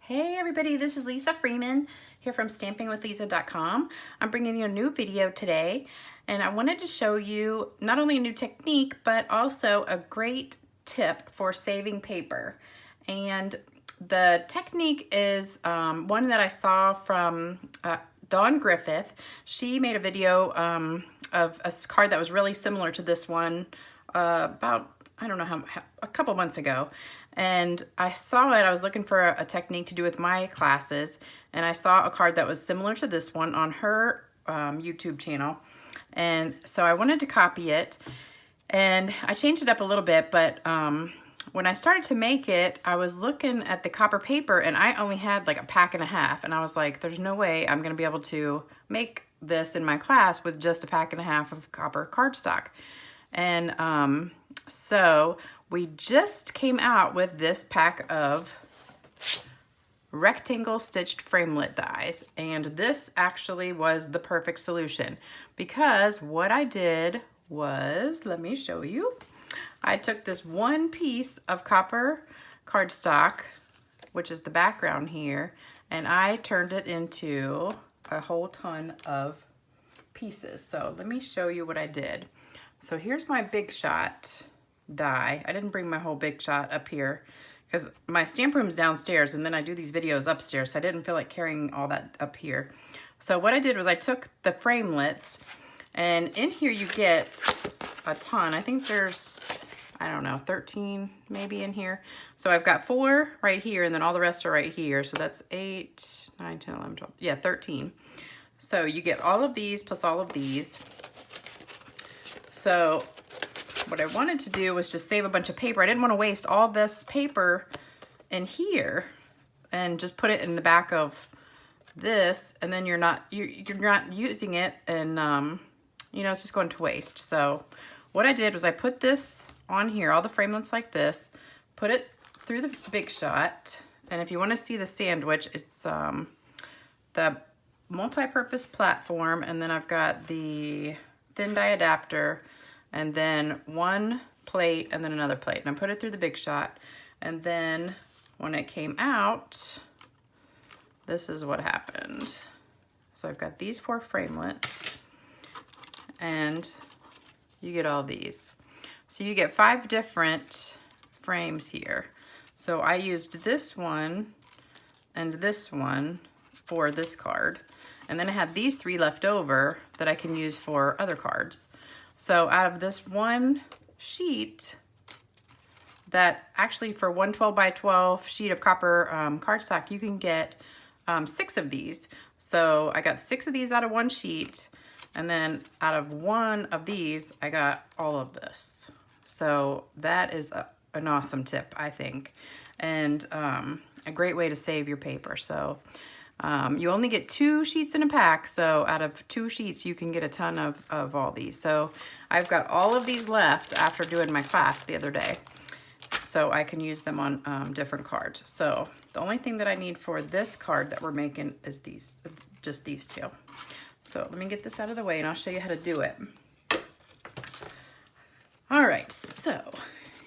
Hey everybody, this is Lisa Freeman here from stampingwithlisa.com. I'm bringing you a new video today, and I wanted to show you not only a new technique but also a great tip for saving paper. And the technique is one that I saw from Dawn Griffith. She made a video of a card that was really similar to this one about, I don't know how, a couple months ago. And I saw it, I was looking for a technique to do with my classes, and I saw a card that was similar to this one on her YouTube channel. And so I wanted to copy it, and I changed it up a little bit, but when I started to make it, I was looking at the copper paper, and I only had like a pack and a half, and I was like, there's no way I'm gonna be able to make this in my class with just a pack and a half of copper cardstock. And so we just came out with this pack of rectangle stitched framelit dies, and this actually was the perfect solution, because what I did was, let me show you, I took this one piece of copper cardstock, which is the background here, and I turned it into a whole ton of pieces. So let me show you what I did. So here's my Big Shot die. I didn't bring my whole Big Shot up here because my stamp room's downstairs, and then I do these videos upstairs, so I didn't feel like carrying all that up here. So what I did was I took the framelits, and in here you get a ton. I think there's, I don't know, 13 maybe in here. So I've got 4 right here, and then all the rest are right here. So that's 8, 9, 10, 11, 12, yeah, 13. So you get all of these plus all of these. So what I wanted to do was just save a bunch of paper. I didn't want to waste all this paper in here and just put it in the back of this, and then you're not using it, and you know, it's just going to waste. So what I did was I put this on here, all the framelits like this, put it through the Big Shot, and if you want to see the sandwich, it's the multi-purpose platform, and then I've got the thin die adapter, and then one plate and then another plate, and I put it through the Big Shot, and then when it came out, this is what happened. So I've got these 4 framelits, and you get all these. So you get 5 different frames here. So I used this one and this one for this card, and then I had these 3 left over that I can use for other cards. So out of this one sheet, that actually for one 12 by 12 sheet of copper cardstock, you can get 6 of these. So I got 6 of these out of one sheet, and then out of one of these, I got all of this. So that is an awesome tip, I think, and a great way to save your paper. So you only get 2 sheets in a pack, so out of 2 sheets you can get a ton of all these. So I've got all of these left after doing my class the other day, so I can use them on different cards. So the only thing that I need for this card that we're making is these, just these 2. So let me get this out of the way, and I'll show you how to do it. All right, so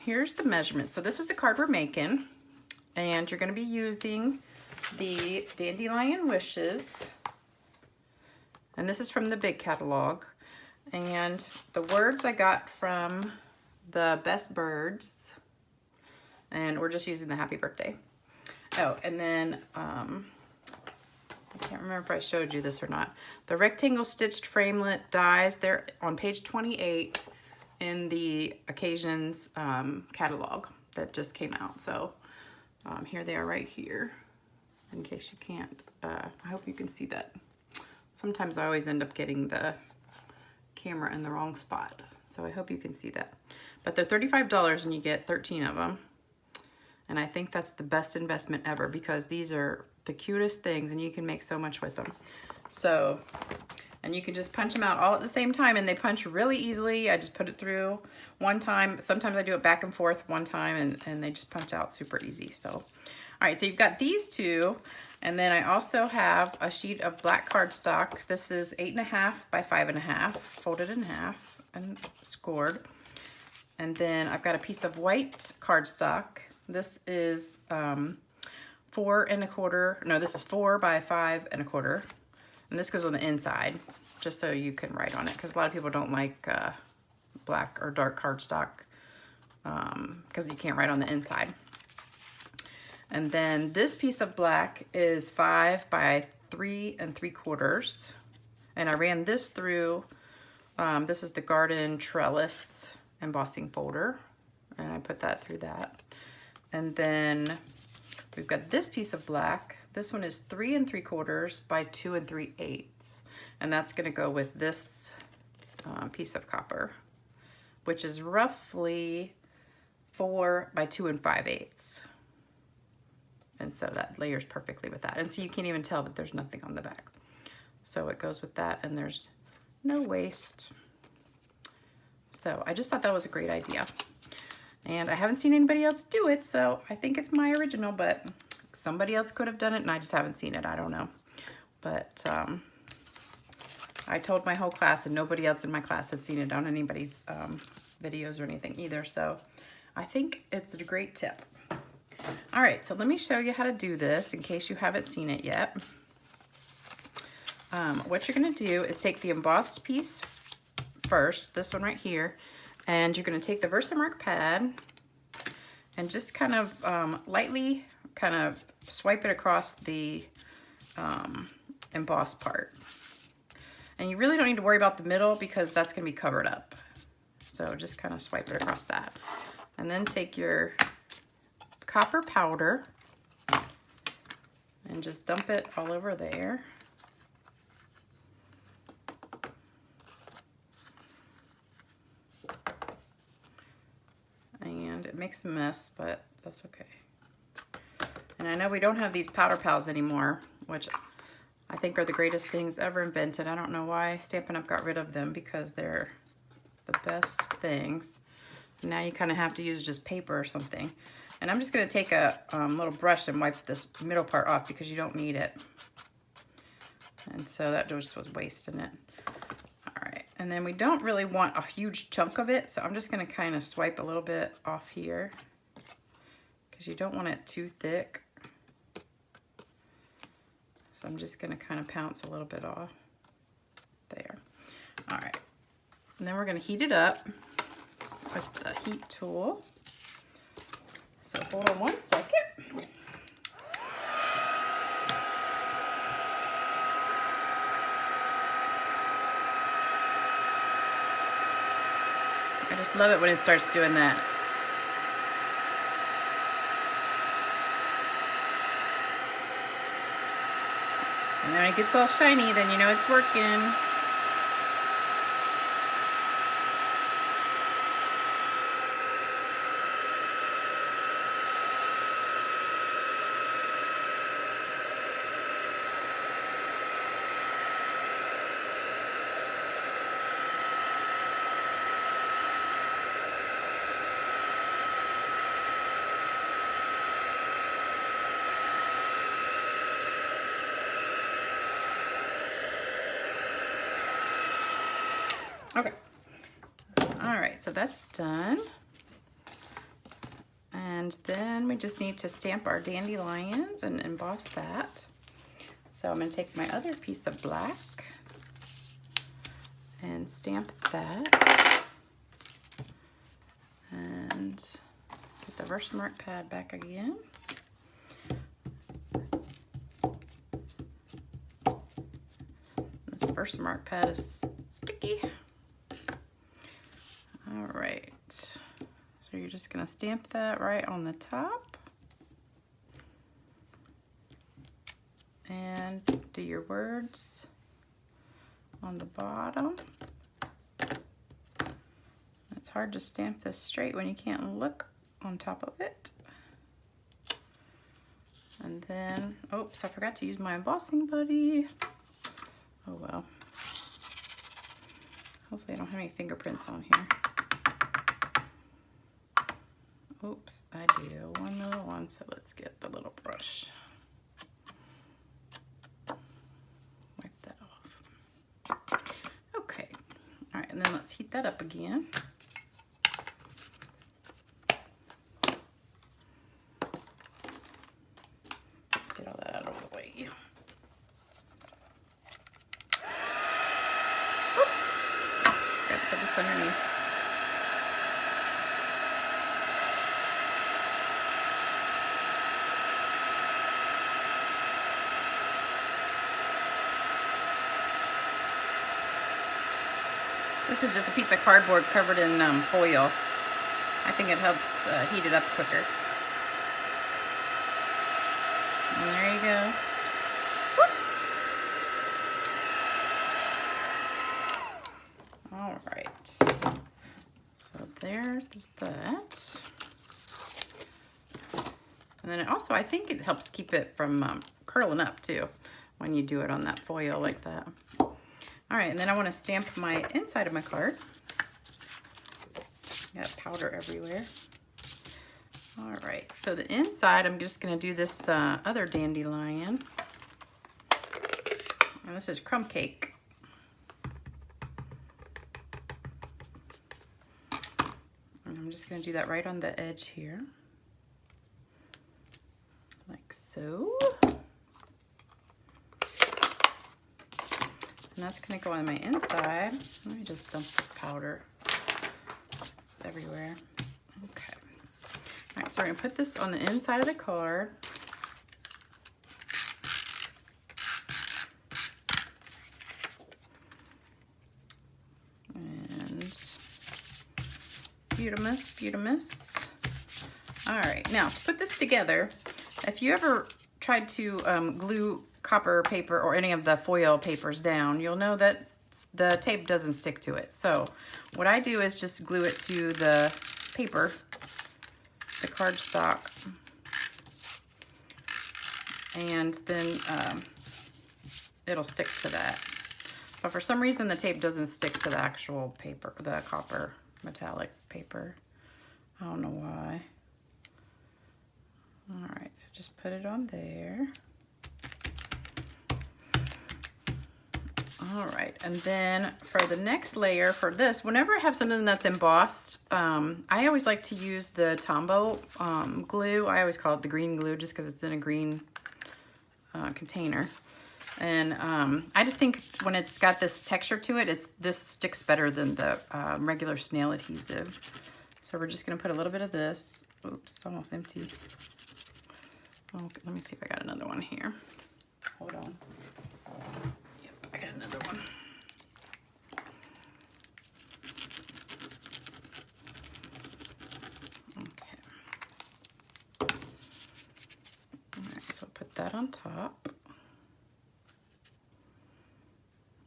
here's the measurement. So this is the card we're making, and you're going to be using the Dandelion Wishes, and this is from the big catalog, and the words I got from the Best Birds, and we're just using the happy birthday. Oh, and then I can't remember if I showed you this or not. The rectangle stitched framelit dies, they're on page 28 in the Occasions catalog that just came out. So here they are right here, in case you can't. I hope you can see that. Sometimes I always end up getting the camera in the wrong spot, so I hope you can see that. But they're $35 and you get 13 of them, and I think that's the best investment ever, because these are the cutest things and you can make so much with them. So, and you can just punch them out all at the same time, and they punch really easily. I just put it through one time. Sometimes I do it back and forth one time, and they just punch out super easy. So, all right, so you've got these 2, and then I also have a sheet of black cardstock. This is 8.5 by 5.5, folded in half and scored. And then I've got a piece of white cardstock. This is 4¼ no, this is 4 by 5¼ and this goes on the inside just so you can write on it, because a lot of people don't like black or dark cardstock because you can't write on the inside. And then this piece of black is 5 by 3¾ and I ran this through, this is the garden trellis embossing folder, and I put that through that. And then we've got this piece of black. This one is 3¾ by 2�3/8, and that's going to go with this piece of copper, which is roughly 4 by 2�5/8. And so that layers perfectly with that. And so you can't even tell that there's nothing on the back. So it goes with that, and there's no waste. So I just thought that was a great idea. And I haven't seen anybody else do it, so I think it's my original, but somebody else could have done it and I just haven't seen it. I don't know. But I told my whole class, and nobody else in my class had seen it on anybody's videos or anything either. So I think it's a great tip. All right, so let me show you how to do this in case you haven't seen it yet. What you're going to do is take the embossed piece first, this one right here, and you're going to take the Versamark pad and just kind of lightly kind of swipe it across the embossed part. And you really don't need to worry about the middle because that's going to be covered up. So just kind of swipe it across that. And then take your copper powder and just dump it all over there. And it makes a mess, but that's okay. And I know we don't have these powder pals anymore, which I think are the greatest things ever invented. I don't know why Stampin' Up! Got rid of them, because they're the best things. Now you kind of have to use just paper or something. And I'm just going to take a little brush and wipe this middle part off because you don't need it. And so that just was wasting it. All right, and then we don't really want a huge chunk of it, so I'm just going to kind of swipe a little bit off here because you don't want it too thick. So I'm just going to kind of pounce a little bit off there. All right, and then we're going to heat it up with the heat tool. So hold on 1 second. I just love it when it starts doing that. And then when it gets all shiny, then you know it's working. Okay. All right, so that's done. And then we just need to stamp our dandelions and emboss that. So I'm going to take my other piece of black and stamp that. And get the Versamark pad back again. This Versamark pad is sticky. All right, so you're just going to stamp that right on the top and do your words on the bottom. It's hard to stamp this straight when you can't look on top of it. And then, oops, I forgot to use my embossing buddy. Oh well. Hopefully I don't have any fingerprints on here. Oops, I do. One little one, so let's get the little brush. Wipe that off. Okay, all right, and then let's heat that up again. this underneath. This is just a piece of cardboard covered in foil. I think it helps heat it up quicker. And there you go. Whoops. All right. So there's that. And then it also, I think it helps keep it from curling up too when you do it on that foil like that. All right, and then I want to stamp my inside of my card. Got powder everywhere. All right, so the inside, I'm just going to do this other dandelion. And this is crumb cake. And I'm just going to do that right on the edge here. Like so. And that's going to go on my inside. Let me just dump this powder. It's everywhere. Okay. All right, so we're going to put this on the inside of the card. And Beautimus, Beautimus. All right, now to put this together, if you ever tried to glue copper paper or any of the foil papers down, you'll know that the tape doesn't stick to it. So what I do is just glue it to the paper, the cardstock, and then it'll stick to that. So for some reason the tape doesn't stick to the actual paper, the copper metallic paper. I don't know why. All right, so just put it on there. All right, and then for the next layer for this, whenever I have something that's embossed, I always like to use the Tombow glue. I always call it the green glue just because it's in a green container. And I just think when it's got this texture to it, this sticks better than the regular snail adhesive. So we're just gonna put a little bit of this. Oops, it's almost empty. Oh, let me see if I got another one here. Hold on. Yep, I got another one. Okay. All right, so put that on top.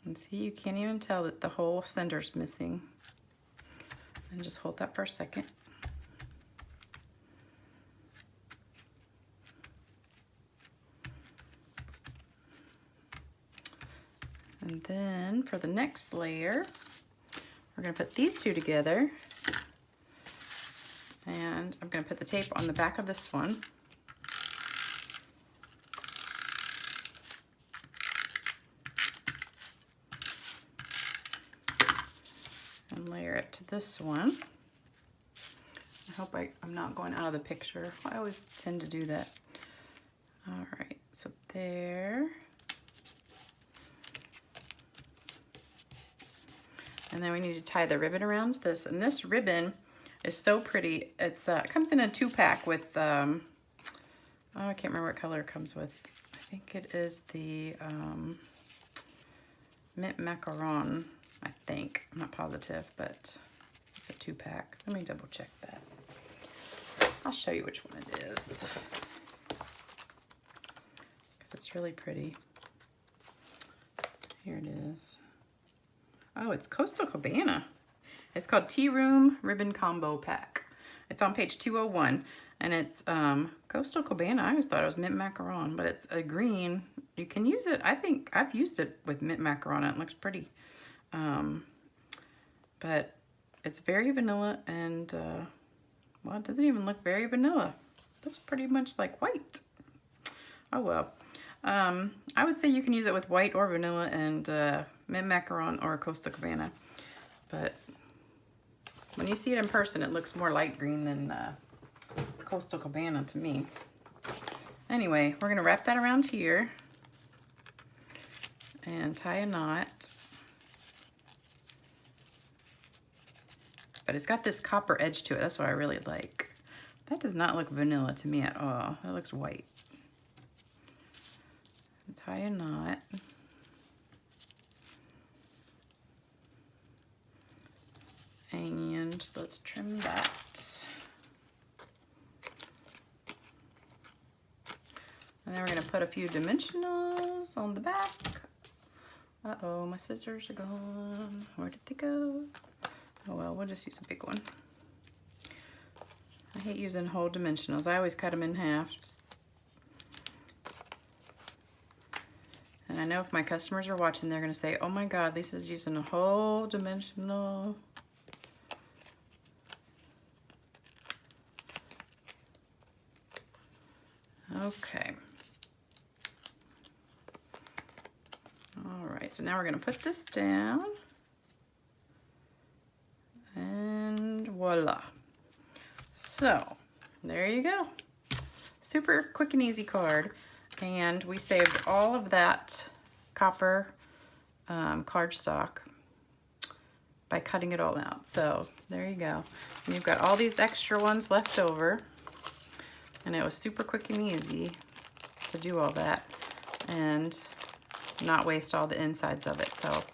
And see, you can't even tell that the whole center's missing. And just hold that for a second. And then for the next layer, we're going to put these two together. And I'm going to put the tape on the back of this one. And layer it to this one. I hope I'm not going out of the picture. I always tend to do that. All right, so there. And then we need to tie the ribbon around this. And this ribbon is so pretty. It's it comes in a 2-pack with, oh, I can't remember what color it comes with. I think it is the mint macaron, I think. I'm not positive, but it's a 2-pack. Let me double check that. I'll show you which one it is. Because it's really pretty. Here it is. Oh, it's Coastal Cabana. It's called Tea Room Ribbon Combo Pack. It's on page 201, and it's Coastal Cabana. I always thought it was mint macaron, but it's a green. You can use it. I think I've used it with mint macaron. It looks pretty. But it's very vanilla, and well, it doesn't even look very vanilla. It looks pretty much like white. Oh well. I would say you can use it with white or vanilla and mint macaron or Coastal Cabana. But when you see it in person, it looks more light green than Coastal Cabana to me. Anyway, we're going to wrap that around here and tie a knot. but it's got this copper edge to it. That's what I really like. That does not look vanilla to me at all. That looks white. Tie a knot. And let's trim that. And then we're going to put a few dimensionals on the back. Uh-oh, my scissors are gone. Where did they go? Oh well, we'll just use a big one. I hate using whole dimensionals. I always cut them in half. And I know if my customers are watching, they're going to say, oh my God, Lisa's using a whole dimensional. Okay. All right, so now we're going to put this down. And voila. So, there you go. Super quick and easy card. And we saved all of that copper cardstock by cutting it all out. So, there you go. And you've got all these extra ones left over. And it was super quick and easy to do all that and not waste all the insides of it. So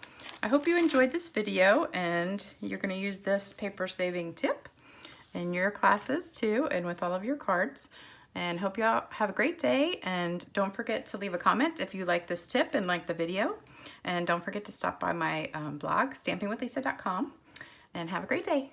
I hope you enjoyed this video, and you're going to use this paper saving tip in your classes too and with all of your cards. And hope y'all have a great day, and don't forget to leave a comment if you like this tip and like the video. And don't forget to stop by my blog, stampingwithlisa.com, and have a great day.